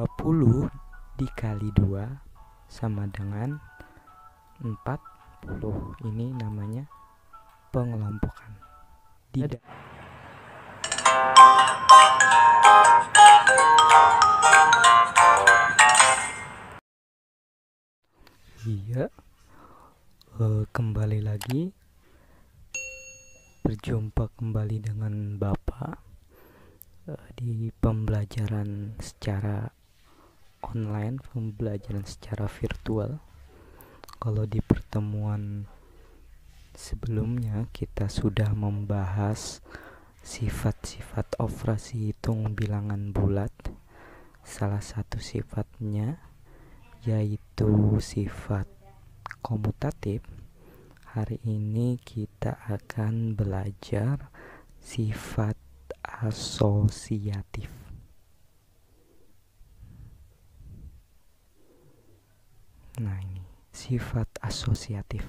20 dikali 2 sama dengan 40. Ini namanya pengelompokan. Iya, kembali lagi, berjumpa kembali dengan Bapak di pembelajaran secara online, pembelajaran secara virtual. Kalau di pertemuan sebelumnya kita sudah membahas sifat-sifat operasi hitung bilangan bulat. Salah satu sifatnya yaitu sifat komutatif. Hari ini kita akan belajar sifat asosiatif. Nah, ini sifat asosiatif.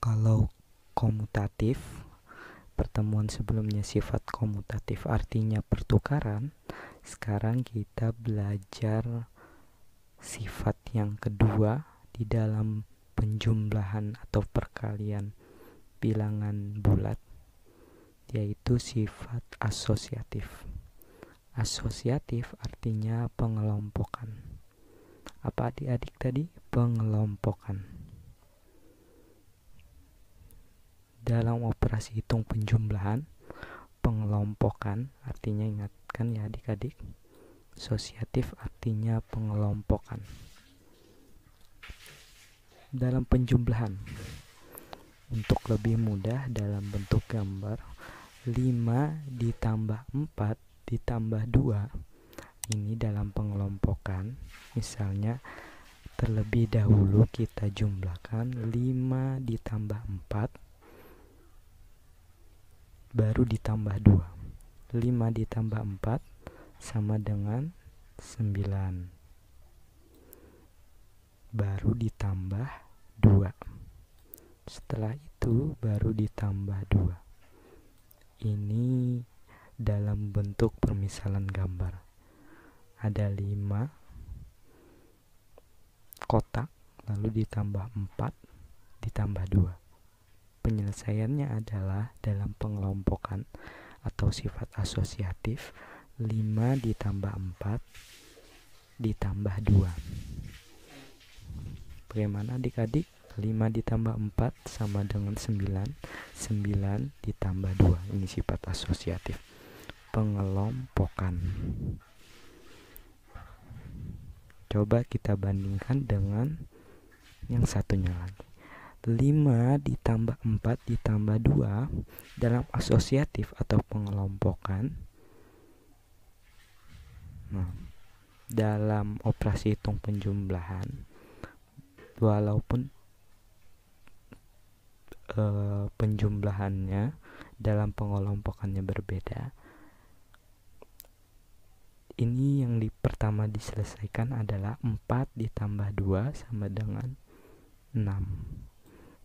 Kalau komutatif, pertemuan sebelumnya sifat komutatif artinya pertukaran. Sekarang kita belajar sifat yang kedua di dalam penjumlahan atau perkalian bilangan bulat, yaitu sifat asosiatif. Asosiatif artinya pengelompokan. Apa adik-adik tadi? Pengelompokan. Dalam operasi hitung penjumlahan, pengelompokan artinya, ingatkan ya adik-adik, asosiatif artinya pengelompokan. Dalam penjumlahan, untuk lebih mudah dalam bentuk gambar, 5 ditambah 4 ditambah 2. Ini dalam pengelompokan. Misalnya terlebih dahulu kita jumlahkan 5 ditambah 4 baru ditambah 2. 5 ditambah 4 sama dengan 9, baru ditambah 2. Setelah itu baru ditambah 2. Ini dalam bentuk permisalan gambar. Ada 5 kotak, lalu ditambah 4 ditambah 2. Penyelesaiannya adalah dalam pengelompokan atau sifat asosiatif, 5 ditambah 4 ditambah 2. Bagaimana adik-adik? 5 ditambah 4 sama dengan 9. 9 ditambah 2. Ini sifat asosiatif, pengelompokan. Coba kita bandingkan dengan yang satunya lagi. 5 ditambah 4 ditambah 2 dalam asosiatif atau pengelompokan. Nah, dalam operasi hitung penjumlahan, walaupun penjumlahannya dalam pengelompokannya berbeda, ini yang pertama diselesaikan adalah 4 ditambah 2 sama dengan 6,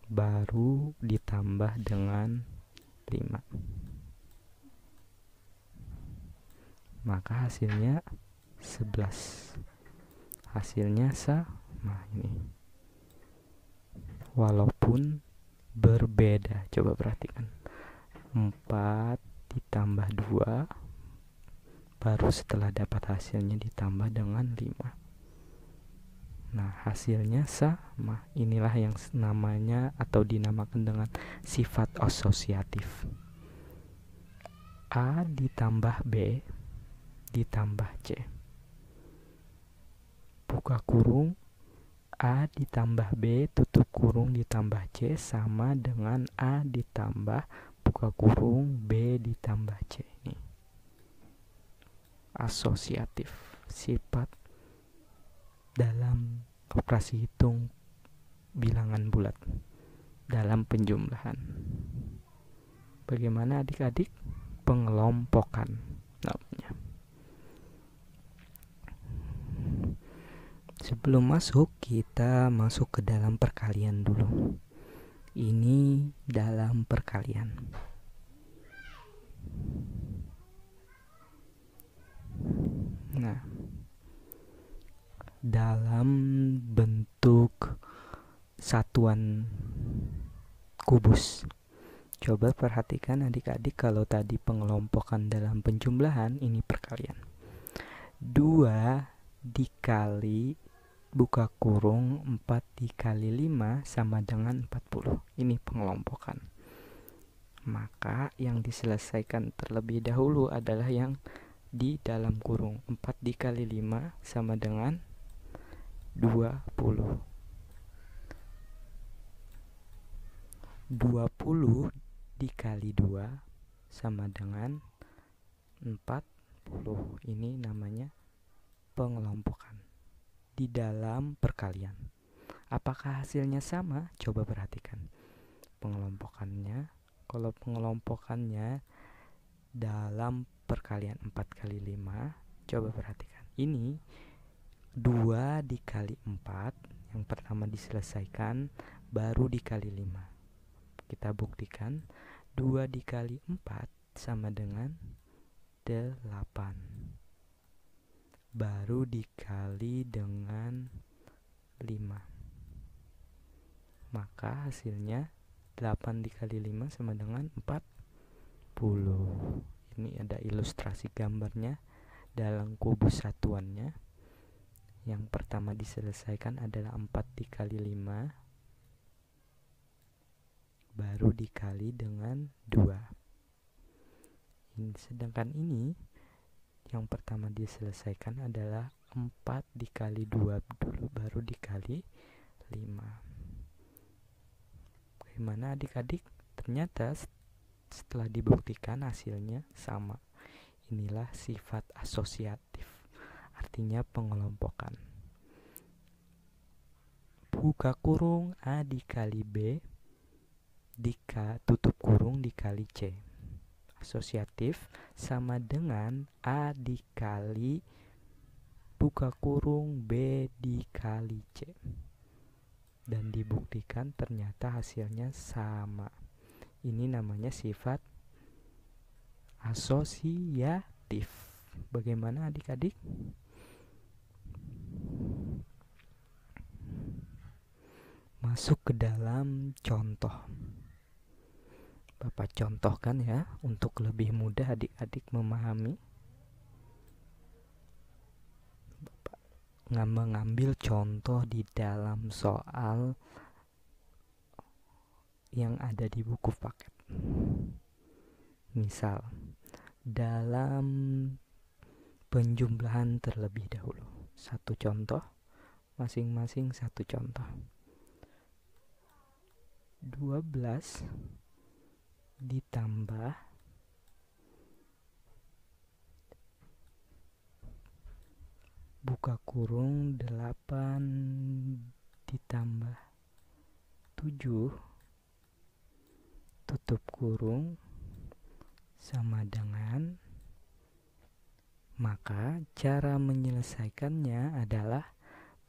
baru ditambah dengan 5. Maka hasilnya 11. Hasilnya sama ini, walaupun berbeda. Coba perhatikan, 4 ditambah 2 baru setelah dapat hasilnya ditambah dengan 5. Nah, hasilnya sama. Inilah yang namanya atau dinamakan dengan sifat asosiatif. A ditambah B ditambah C. Buka kurung, A ditambah B tutup kurung ditambah C sama dengan A ditambah buka kurung B ditambah C. Ini asosiatif, sifat dalam operasi hitung bilangan bulat dalam penjumlahan. Bagaimana adik-adik? Pengelompokan namanya. Sebelum masuk, kita masuk ke dalam perkalian dulu. Ini dalam perkalian. Nah, dalam bentuk satuan kubus. Coba perhatikan adik-adik, kalau tadi pengelompokan dalam penjumlahan, ini perkalian. 2 dikali buka kurung 4 dikali 5 sama dengan 40. Ini pengelompokan. Maka yang diselesaikan terlebih dahulu adalah yang di dalam kurung. 4 dikali 5 sama dengan 20. 20 dikali 2 sama dengan 40. Ini namanya pengelompokan di dalam perkalian. Apakah hasilnya sama? Coba perhatikan pengelompokannya. Kalau pengelompokannya dalam perkalian 4 kali 5, coba perhatikan. Ini 2 dikali 4, yang pertama diselesaikan, baru dikali 5. Kita buktikan 2 dikali 4 sama dengan 8. Baru dikali dengan 5. Maka hasilnya 8 dikali 5 sama dengan 40. Ini ada ilustrasi gambarnya dalam kubus satuannya. Yang pertama diselesaikan adalah 4 dikali 5 baru dikali dengan 2. Sedangkan ini yang pertama diselesaikan adalah 4 dikali 2 dulu baru dikali 5. Bagaimana adik-adik? Ternyata setelah dibuktikan hasilnya sama. Inilah sifat asosiatif, artinya pengelompokan. Buka kurung A dikali B tutup kurung dikali C. Asosiatif sama dengan A dikali buka kurung B dikali C. Dan dibuktikan ternyata hasilnya sama. Ini namanya sifat asosiatif. Bagaimana adik-adik? Masuk ke dalam contoh. Bapak contohkan ya, untuk lebih mudah adik-adik memahami. Bapak mengambil contoh di dalam soal yang ada di buku paket. Misal, dalam penjumlahan terlebih dahulu. Satu contoh, masing-masing satu contoh. 12 ditambah buka kurung 8 ditambah 7 tutup kurung sama dengan, maka cara menyelesaikannya adalah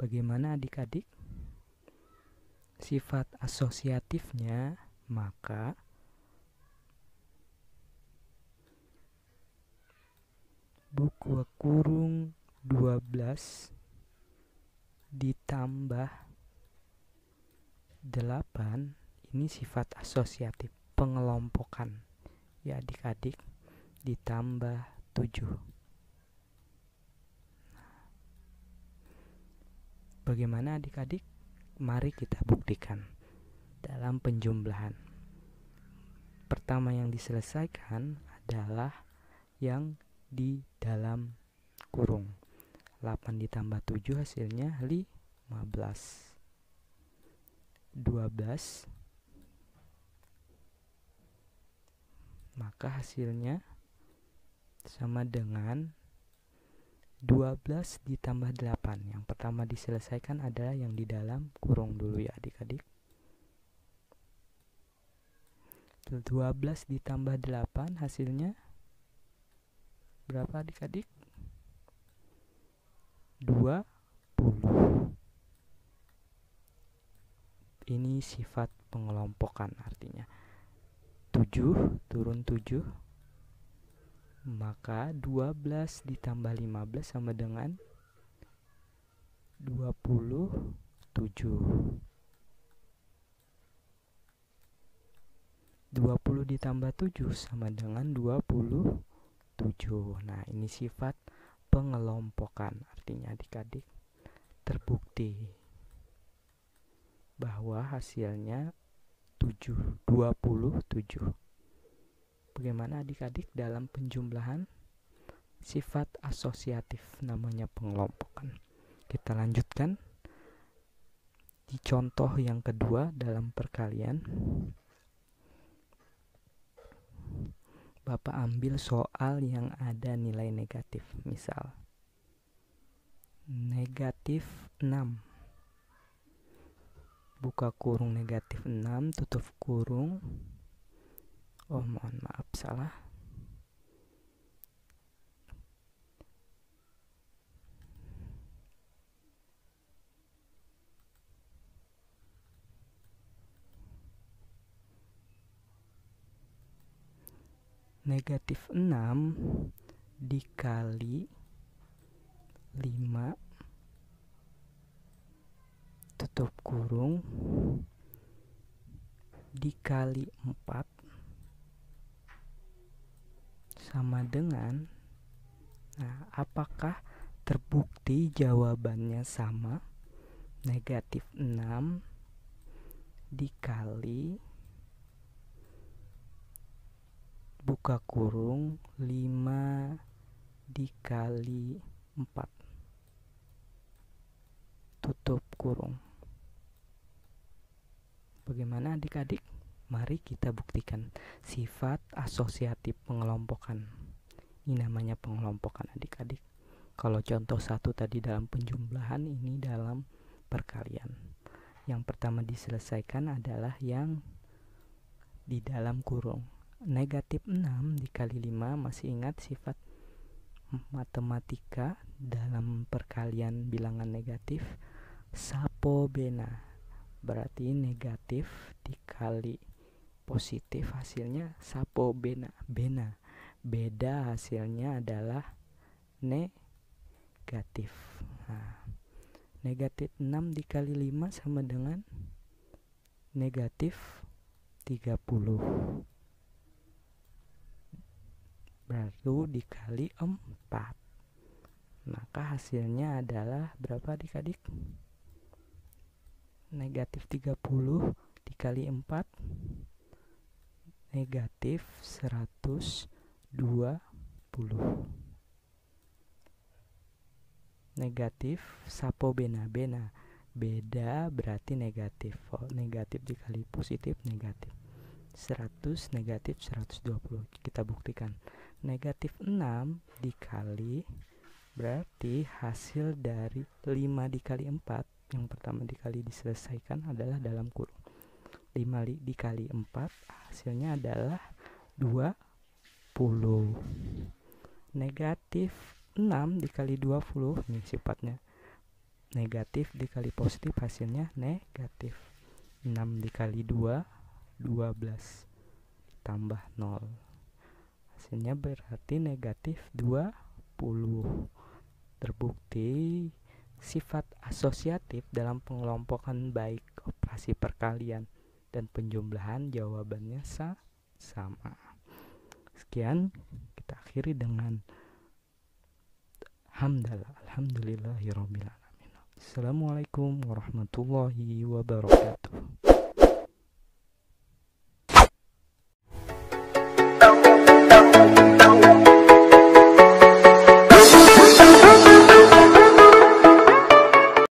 bagaimana adik-adik? Sifat asosiatifnya, maka buka kurung 12 ditambah 8, ini sifat asosiatif, pengelompokan ya adik-adik, ditambah 7. Bagaimana adik-adik? Mari kita buktikan dalam penjumlahan. Pertama yang diselesaikan adalah yang di dalam kurung. 8 ditambah 7 hasilnya 15. 12. Maka hasilnya sama dengan 12 ditambah 8. Yang pertama diselesaikan adalah yang di dalam kurung dulu ya adik-adik. 12 ditambah 8 hasilnya berapa adik-adik? 20. Ini sifat pengelompokan, artinya 7 turun 7, maka 12 ditambah 15 sama dengan 27. 20 ditambah 7 sama dengan 27. Nah, ini sifat pengelompokan. Artinya adik-adik terbukti bahwa hasilnya 27. Bagaimana adik-adik dalam penjumlahan? Sifat asosiatif namanya pengelompokan. Kita lanjutkan di contoh yang kedua dalam perkalian. Bapak ambil soal yang ada nilai negatif. Misal negatif 6, buka kurung negatif 6, tutup kurung. Oh, mohon maaf, salah. Negatif 6 dikali 5, tutup kurung, dikali 4 sama dengan, nah, apakah terbukti jawabannya sama? Negatif 6 dikali buka kurung 5 dikali 4, tutup kurung. Bagaimana adik-adik? Mari kita buktikan sifat asosiatif pengelompokan. Ini namanya pengelompokan adik-adik. Kalau contoh 1 tadi dalam penjumlahan, ini dalam perkalian. Yang pertama diselesaikan adalah yang di dalam kurung. Negatif 6 dikali 5, masih ingat sifat matematika dalam perkalian bilangan negatif? Sapobena. Berarti negatif dikali positif hasilnya sapobena. Beda hasilnya adalah negatif. Nah, negatif 6 dikali 5 sama dengan negatif 30. Baru dikali 4. Maka hasilnya adalah berapa adik-adik? Negatif 30 dikali 4, negatif 120. Negatif sapobena. Beda berarti negatif. Negatif dikali positif negatif. 100 negatif 120. Kita buktikan. Negatif 6 dikali, berarti hasil dari 5 dikali 4, yang pertama dikali diselesaikan adalah dalam kurung. 5 dikali 4 hasilnya adalah 20. Negatif 6 dikali 20, ini sifatnya negatif dikali positif hasilnya negatif. 6 dikali 2, 12 tambah 0, hasilnya berarti negatif 20. Terbukti sifat asosiatif dalam pengelompokan baik operasi perkalian dan penjumlahan jawabannya sama. Sekian, kita akhiri dengan alhamdulillahirabbil alamin. Assalamualaikum warahmatullahi wabarakatuh.